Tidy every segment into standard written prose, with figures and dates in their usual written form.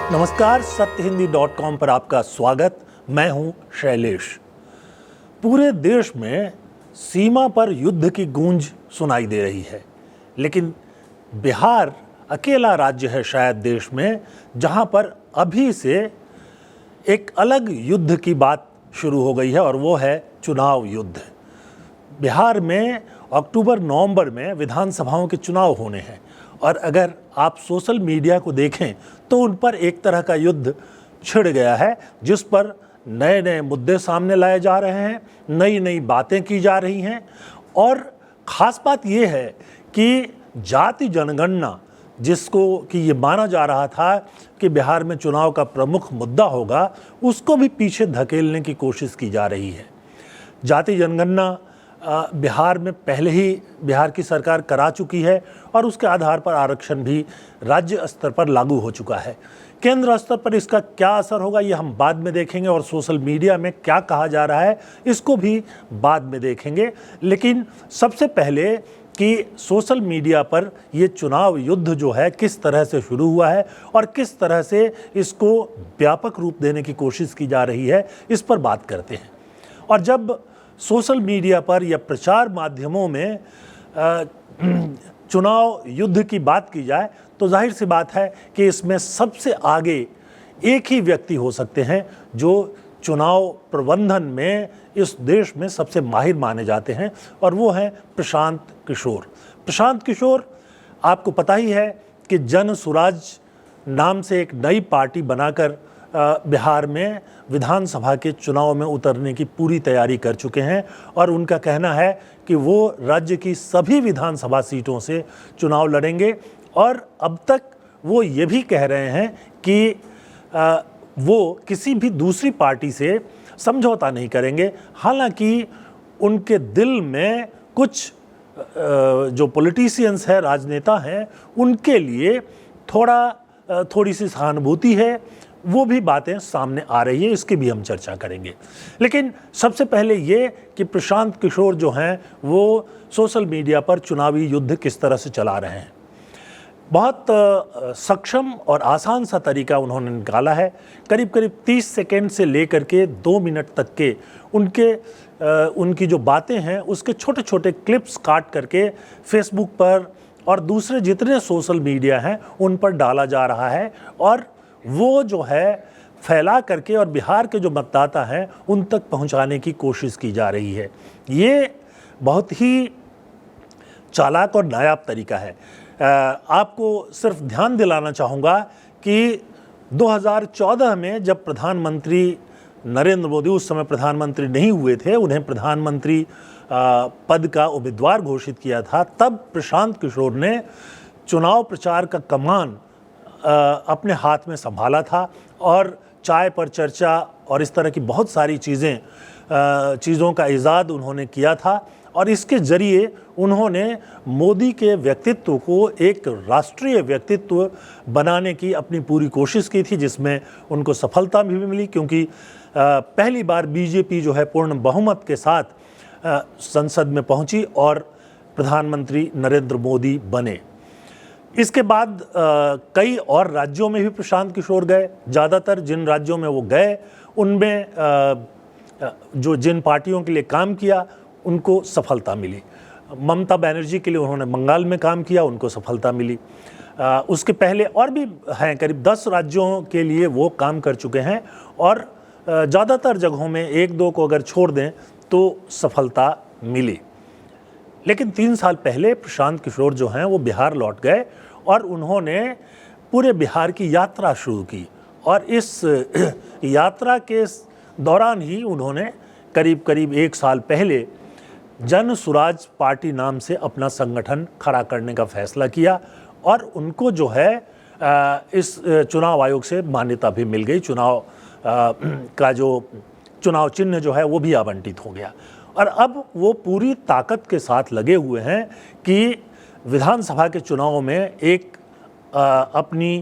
नमस्कार, सत्यहिंदी.com पर आपका स्वागत। मैं हूं शैलेश। पूरे देश में सीमा पर युद्ध की गूंज सुनाई दे रही है, लेकिन बिहार अकेला राज्य है शायद देश में जहां पर अभी से एक अलग युद्ध की बात शुरू हो गई है, और वो है चुनाव युद्ध। बिहार में अक्टूबर-नवंबर में विधानसभाओं के चुनाव होने हैं, और अगर आप सोशल मीडिया को देखें तो उन पर एक तरह का युद्ध छिड़ गया है, जिस पर नए नए मुद्दे सामने लाए जा रहे हैं, नई नई बातें की जा रही हैं। और ख़ास बात ये है कि जाति जनगणना, जिसको कि ये माना जा रहा था कि बिहार में चुनाव का प्रमुख मुद्दा होगा, उसको भी पीछे धकेलने की कोशिश की जा रही है। जाति जनगणना बिहार में पहले ही बिहार की सरकार करा चुकी है, और उसके आधार पर आरक्षण भी राज्य स्तर पर लागू हो चुका है। केंद्र स्तर पर इसका क्या असर होगा ये हम बाद में देखेंगे, और सोशल मीडिया में क्या कहा जा रहा है इसको भी बाद में देखेंगे। लेकिन सबसे पहले कि सोशल मीडिया पर ये चुनाव युद्ध जो है किस तरह से शुरू हुआ है और किस तरह से इसको व्यापक रूप देने की कोशिश की जा रही है, इस पर बात करते हैं। और जब सोशल मीडिया पर या प्रचार माध्यमों में चुनाव युद्ध की बात की जाए तो जाहिर सी बात है कि इसमें सबसे आगे एक ही व्यक्ति हो सकते हैं जो चुनाव प्रबंधन में इस देश में सबसे माहिर माने जाते हैं, और वो हैं प्रशांत किशोर। प्रशांत किशोर, आपको पता ही है कि जन सुराज नाम से एक नई पार्टी बनाकर बिहार में विधानसभा के चुनाव में उतरने की पूरी तैयारी कर चुके हैं, और उनका कहना है कि वो राज्य की सभी विधानसभा सीटों से चुनाव लड़ेंगे। और अब तक वो ये भी कह रहे हैं कि वो किसी भी दूसरी पार्टी से समझौता नहीं करेंगे। हालांकि उनके दिल में कुछ जो पॉलिटिशियंस हैं, राजनेता हैं, उनके लिए थोड़ी सी सहानुभूति है, वो भी बातें सामने आ रही है, इसकी भी हम चर्चा करेंगे। लेकिन सबसे पहले ये कि प्रशांत किशोर जो हैं वो सोशल मीडिया पर चुनावी युद्ध किस तरह से चला रहे हैं। बहुत सक्षम और आसान सा तरीका उन्होंने निकाला है। करीब करीब 30 सेकेंड से लेकर के 2 मिनट तक के उनकी जो बातें हैं उसके छोटे छोटे क्लिप्स काट करके फेसबुक पर और दूसरे जितने सोशल मीडिया हैं उन पर डाला जा रहा है, और वो जो है फैला करके और बिहार के जो मतदाता हैं उन तक पहुंचाने की कोशिश की जा रही है। ये बहुत ही चालाक और नायाब तरीका है। आपको सिर्फ ध्यान दिलाना चाहूँगा कि 2014 में जब प्रधानमंत्री नरेंद्र मोदी, उस समय प्रधानमंत्री नहीं हुए थे, उन्हें प्रधानमंत्री पद का उम्मीदवार घोषित किया था, तब प्रशांत किशोर ने चुनाव प्रचार का कमान अपने हाथ में संभाला था, और चाय पर चर्चा और इस तरह की बहुत सारी चीज़ों का इजाद उन्होंने किया था, और इसके ज़रिए उन्होंने मोदी के व्यक्तित्व को एक राष्ट्रीय व्यक्तित्व बनाने की अपनी पूरी कोशिश की थी, जिसमें उनको सफलता भी मिली, क्योंकि पहली बार बीजेपी जो है पूर्ण बहुमत के साथ संसद में पहुंची और प्रधानमंत्री नरेंद्र मोदी बने। इसके बाद कई और राज्यों में भी प्रशांत किशोर गए। ज़्यादातर जिन राज्यों में वो गए उनमें जिन पार्टियों के लिए काम किया उनको सफलता मिली। ममता बनर्जी के लिए उन्होंने बंगाल में काम किया, उनको सफलता मिली। उसके पहले और भी हैं, करीब 10 राज्यों के लिए वो काम कर चुके हैं, और ज़्यादातर जगहों में 1-2 को अगर छोड़ दें तो सफलता मिली। लेकिन 3 साल पहले प्रशांत किशोर जो हैं वो बिहार लौट गए, और उन्होंने पूरे बिहार की यात्रा शुरू की, और इस यात्रा के दौरान ही उन्होंने करीब करीब 1 साल पहले जन सुराज पार्टी नाम से अपना संगठन खड़ा करने का फैसला किया, और उनको जो है इस चुनाव आयोग से मान्यता भी मिल गई। चुनाव का जो चुनाव चिन्ह जो है वो भी आवंटित हो गया, और अब वो पूरी ताकत के साथ लगे हुए हैं कि विधानसभा के चुनाव में अपनी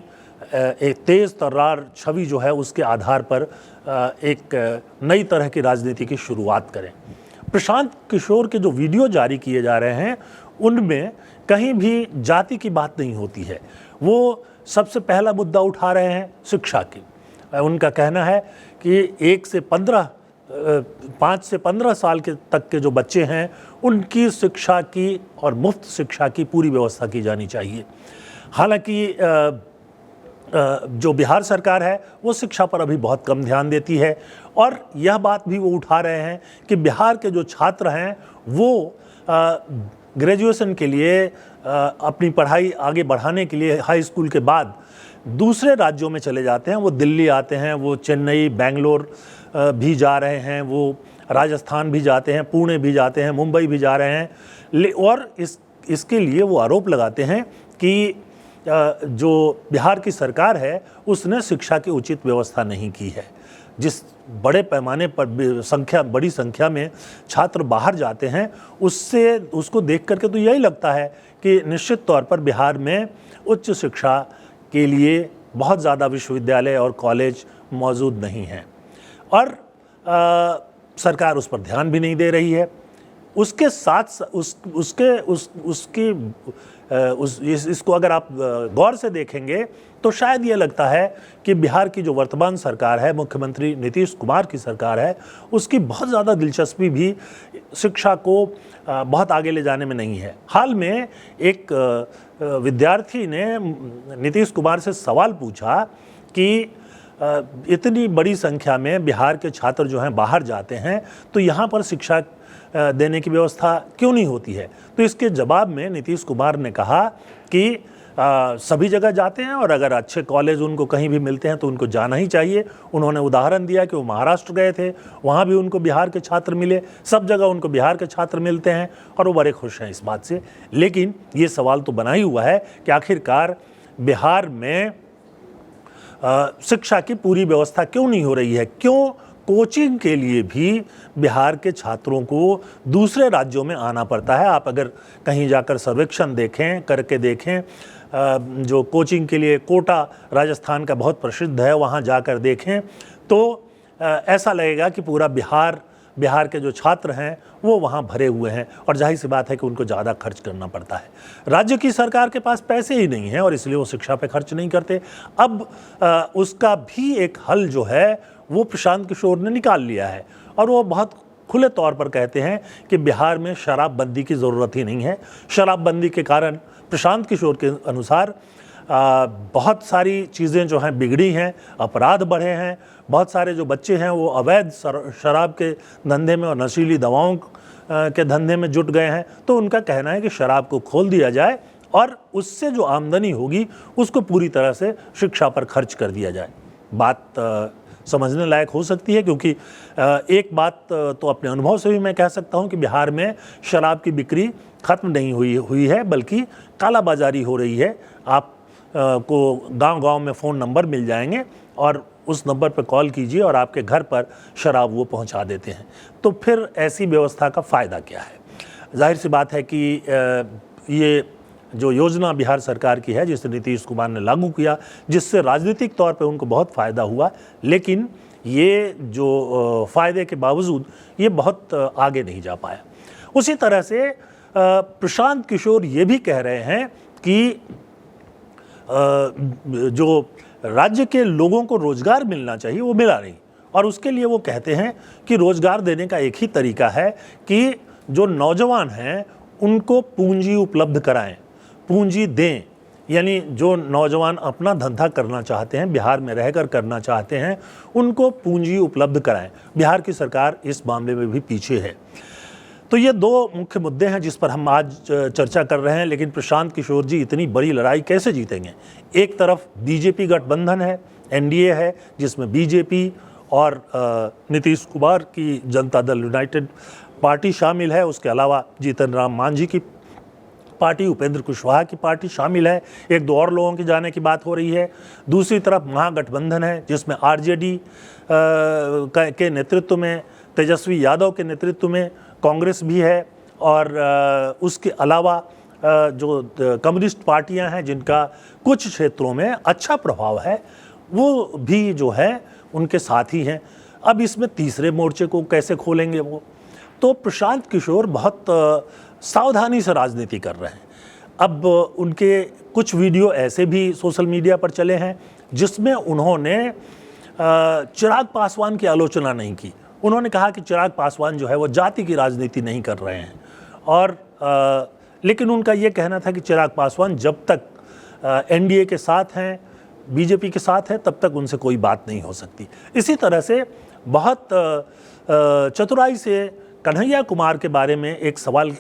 एक तेज़ तर्रार छवि जो है उसके आधार पर एक नई तरह की राजनीति की शुरुआत करें। प्रशांत किशोर के जो वीडियो जारी किए जा रहे हैं उनमें कहीं भी जाति की बात नहीं होती है। वो सबसे पहला मुद्दा उठा रहे हैं शिक्षा की। उनका कहना है कि 5 से 15 साल के तक के जो बच्चे हैं उनकी शिक्षा की और मुफ्त शिक्षा की पूरी व्यवस्था की जानी चाहिए। हालांकि जो बिहार सरकार है वो शिक्षा पर अभी बहुत कम ध्यान देती है, और यह बात भी वो उठा रहे हैं कि बिहार के जो छात्र हैं वो ग्रेजुएशन के लिए अपनी पढ़ाई आगे बढ़ाने के लिए हाई स्कूल के बाद दूसरे राज्यों में चले जाते हैं। वो दिल्ली आते हैं, वो चेन्नई, बेंगलोर भी जा रहे हैं, वो राजस्थान भी जाते हैं, पुणे भी जाते हैं, मुंबई भी जा रहे हैं। और इसके लिए वो आरोप लगाते हैं कि जो बिहार की सरकार है उसने शिक्षा की उचित व्यवस्था नहीं की है। जिस बड़े पैमाने पर बड़ी संख्या में छात्र बाहर जाते हैं उसको देख करके तो यही लगता है कि निश्चित तौर पर बिहार में उच्च शिक्षा के लिए बहुत ज़्यादा विश्वविद्यालय और कॉलेज मौजूद नहीं हैं, और सरकार उस पर ध्यान भी नहीं दे रही है। उसके साथ इसको अगर आप गौर से देखेंगे तो शायद ये लगता है कि बिहार की जो वर्तमान सरकार है, मुख्यमंत्री नीतीश कुमार की सरकार है, उसकी बहुत ज़्यादा दिलचस्पी भी शिक्षा को बहुत आगे ले जाने में नहीं है। हाल में एक विद्यार्थी ने नीतीश कुमार से सवाल पूछा कि इतनी बड़ी संख्या में बिहार के छात्र जो हैं बाहर जाते हैं तो यहाँ पर शिक्षा देने की व्यवस्था क्यों नहीं होती है। तो इसके जवाब में नीतीश कुमार ने कहा कि सभी जगह जाते हैं और अगर अच्छे कॉलेज उनको कहीं भी मिलते हैं तो उनको जाना ही चाहिए। उन्होंने उदाहरण दिया कि वो महाराष्ट्र गए थे, वहाँ भी उनको बिहार के छात्र मिले, सब जगह उनको बिहार के छात्र मिलते हैं और वो बड़े खुश हैं इस बात से। लेकिन ये सवाल तो बना ही हुआ है कि आखिरकार बिहार में शिक्षा की पूरी व्यवस्था क्यों नहीं हो रही है, क्यों कोचिंग के लिए भी बिहार के छात्रों को दूसरे राज्यों में आना पड़ता है। आप अगर कहीं जाकर सर्वेक्षण करके देखें, जो कोचिंग के लिए कोटा राजस्थान का बहुत प्रसिद्ध है, वहाँ जाकर देखें तो ऐसा लगेगा कि पूरा बिहार के जो छात्र हैं वो वहाँ भरे हुए हैं, और जाहिर सी बात है कि उनको ज़्यादा खर्च करना पड़ता है। राज्य की सरकार के पास पैसे ही नहीं हैं और इसलिए वो शिक्षा पे खर्च नहीं करते। अब उसका भी एक हल जो है वो प्रशांत किशोर ने निकाल लिया है, और वो बहुत खुले तौर पर कहते हैं कि बिहार में शराबबंदी की ज़रूरत ही नहीं है। शराबबंदी के कारण प्रशांत किशोर के अनुसार बहुत सारी चीज़ें जो हैं बिगड़ी हैं, अपराध बढ़े हैं, बहुत सारे जो बच्चे हैं वो अवैध शराब के धंधे में और नशीली दवाओं के धंधे में जुट गए हैं। तो उनका कहना है कि शराब को खोल दिया जाए और उससे जो आमदनी होगी उसको पूरी तरह से शिक्षा पर खर्च कर दिया जाए। बात समझने लायक हो सकती है, क्योंकि एक बात तो अपने अनुभव से भी मैं कह सकता हूं कि बिहार में शराब की बिक्री ख़त्म नहीं हुई है, बल्कि कालाबाजारी हो रही है। आप को गांव-गांव में फ़ोन नंबर मिल जाएंगे और उस नंबर पर कॉल कीजिए और आपके घर पर शराब वो पहुंचा देते हैं। तो फिर ऐसी व्यवस्था का फ़ायदा क्या है? जाहिर सी बात है कि ये जो योजना बिहार सरकार की है जिसे नीतीश कुमार ने लागू किया, जिससे राजनीतिक तौर पे उनको बहुत फ़ायदा हुआ, लेकिन ये जो फ़ायदे के बावजूद ये बहुत आगे नहीं जा पाया। उसी तरह से प्रशांत किशोर ये भी कह रहे हैं कि जो राज्य के लोगों को रोज़गार मिलना चाहिए वो मिला नहीं, और उसके लिए वो कहते हैं कि रोज़गार देने का एक ही तरीका है कि जो नौजवान हैं उनको पूंजी उपलब्ध कराएं, पूंजी दें। यानी जो नौजवान अपना धंधा करना चाहते हैं, बिहार में रहकर करना चाहते हैं, उनको पूंजी उपलब्ध कराएं। बिहार की सरकार इस मामले में भी पीछे है। तो ये दो मुख्य मुद्दे हैं जिस पर हम आज चर्चा कर रहे हैं। लेकिन प्रशांत किशोर जी इतनी बड़ी लड़ाई कैसे जीतेंगे? एक तरफ बीजेपी गठबंधन है, एनडीए है, जिसमें बीजेपी और नीतीश कुमार की जनता दल यूनाइटेड पार्टी शामिल है। उसके अलावा जीतन राम मांझी की पार्टी, उपेंद्र कुशवाहा की पार्टी शामिल है। एक दो और लोगों के जाने की बात हो रही है। दूसरी तरफ महागठबंधन है जिसमें आरजेडी के नेतृत्व में, तेजस्वी यादव के नेतृत्व में कांग्रेस भी है, और उसके अलावा जो कम्युनिस्ट पार्टियां हैं जिनका कुछ क्षेत्रों में अच्छा प्रभाव है, वो भी जो है उनके साथ ही हैं। अब इसमें तीसरे मोर्चे को कैसे खोलेंगे वो? तो प्रशांत किशोर बहुत सावधानी से राजनीति कर रहे हैं। अब उनके कुछ वीडियो ऐसे भी सोशल मीडिया पर चले हैं जिसमें उन्होंने चिराग पासवान की आलोचना नहीं की। उन्होंने कहा कि चिराग पासवान जो है वो जाति की राजनीति नहीं कर रहे हैं, और लेकिन उनका ये कहना था कि चिराग पासवान जब तक एनडीए के साथ हैं, बीजेपी के साथ हैं, तब तक उनसे कोई बात नहीं हो सकती। इसी तरह से बहुत चतुराई से कन्हैया कुमार के बारे में एक सवाल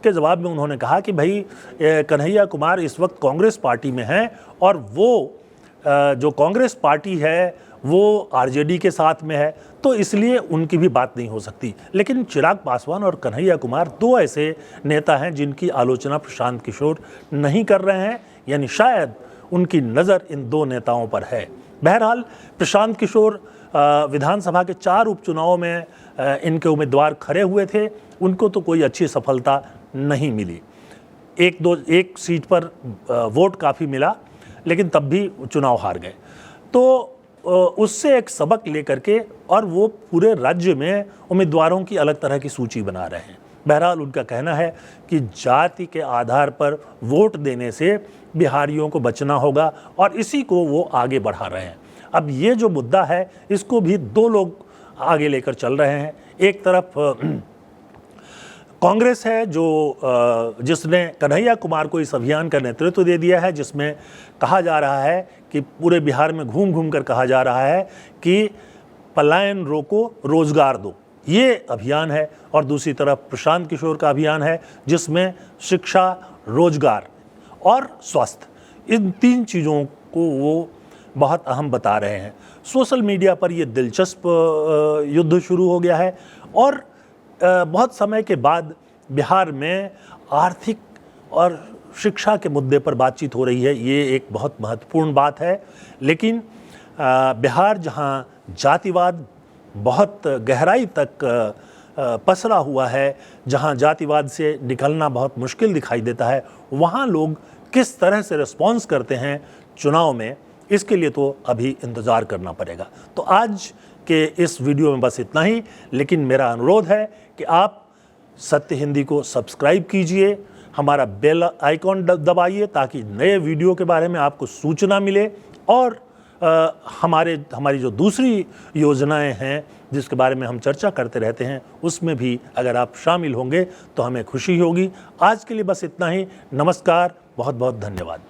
के जवाब में उन्होंने कहा कि भाई कन्हैया कुमार इस वक्त कांग्रेस पार्टी में हैं, और वो जो कांग्रेस पार्टी है वो आरजेडी के साथ में है, तो इसलिए उनकी भी बात नहीं हो सकती। लेकिन चिराग पासवान और कन्हैया कुमार दो ऐसे नेता हैं जिनकी आलोचना प्रशांत किशोर नहीं कर रहे हैं, यानी शायद उनकी नज़र इन दो नेताओं पर है। बहरहाल प्रशांत किशोर विधानसभा के 4 उपचुनावों में इनके उम्मीदवार खड़े हुए थे, उनको तो कोई अच्छी सफलता नहीं मिली। एक सीट पर वोट काफ़ी मिला, लेकिन तब भी चुनाव हार गए। तो उससे एक सबक लेकर के और वो पूरे राज्य में उम्मीदवारों की अलग तरह की सूची बना रहे हैं। बहरहाल उनका कहना है कि जाति के आधार पर वोट देने से बिहारियों को बचना होगा, और इसी को वो आगे बढ़ा रहे हैं। अब ये जो मुद्दा है इसको भी दो लोग आगे लेकर चल रहे हैं। एक तरफ कांग्रेस है जो जिसने कन्हैया कुमार को इस अभियान का नेतृत्व दे दिया है, जिसमें कहा जा रहा है कि पूरे बिहार में घूम घूम कर कहा जा रहा है कि पलायन रोको, रोजगार दो, ये अभियान है। और दूसरी तरफ प्रशांत किशोर का अभियान है जिसमें शिक्षा, रोजगार और स्वास्थ्य, इन 3 चीज़ों को वो बहुत अहम बता रहे हैं। सोशल मीडिया पर ये दिलचस्प युद्ध शुरू हो गया है, और बहुत समय के बाद बिहार में आर्थिक और शिक्षा के मुद्दे पर बातचीत हो रही है। ये एक बहुत महत्वपूर्ण बात है। लेकिन बिहार जहां जातिवाद बहुत गहराई तक पसरा हुआ है, जहां जातिवाद से निकलना बहुत मुश्किल दिखाई देता है, वहां लोग किस तरह से रिस्पॉन्स करते हैं चुनाव में, इसके लिए तो अभी इंतज़ार करना पड़ेगा। तो आज के इस वीडियो में बस इतना ही, लेकिन मेरा अनुरोध है कि आप सत्य हिंदी को सब्सक्राइब कीजिए, हमारा बेल आइकॉन दबाइए ताकि नए वीडियो के बारे में आपको सूचना मिले, और हमारी जो दूसरी योजनाएं हैं जिसके बारे में हम चर्चा करते रहते हैं, उसमें भी अगर आप शामिल होंगे तो हमें खुशी होगी। आज के लिए बस इतना ही। नमस्कार, बहुत बहुत धन्यवाद।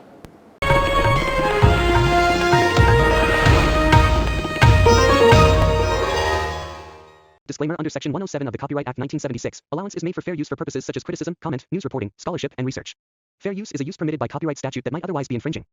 Disclaimer under Section 107 of the Copyright Act 1976. Allowance is made for fair use for purposes such as criticism, comment, news reporting, scholarship, and research. Fair use is a use permitted by copyright statute that might otherwise be infringing.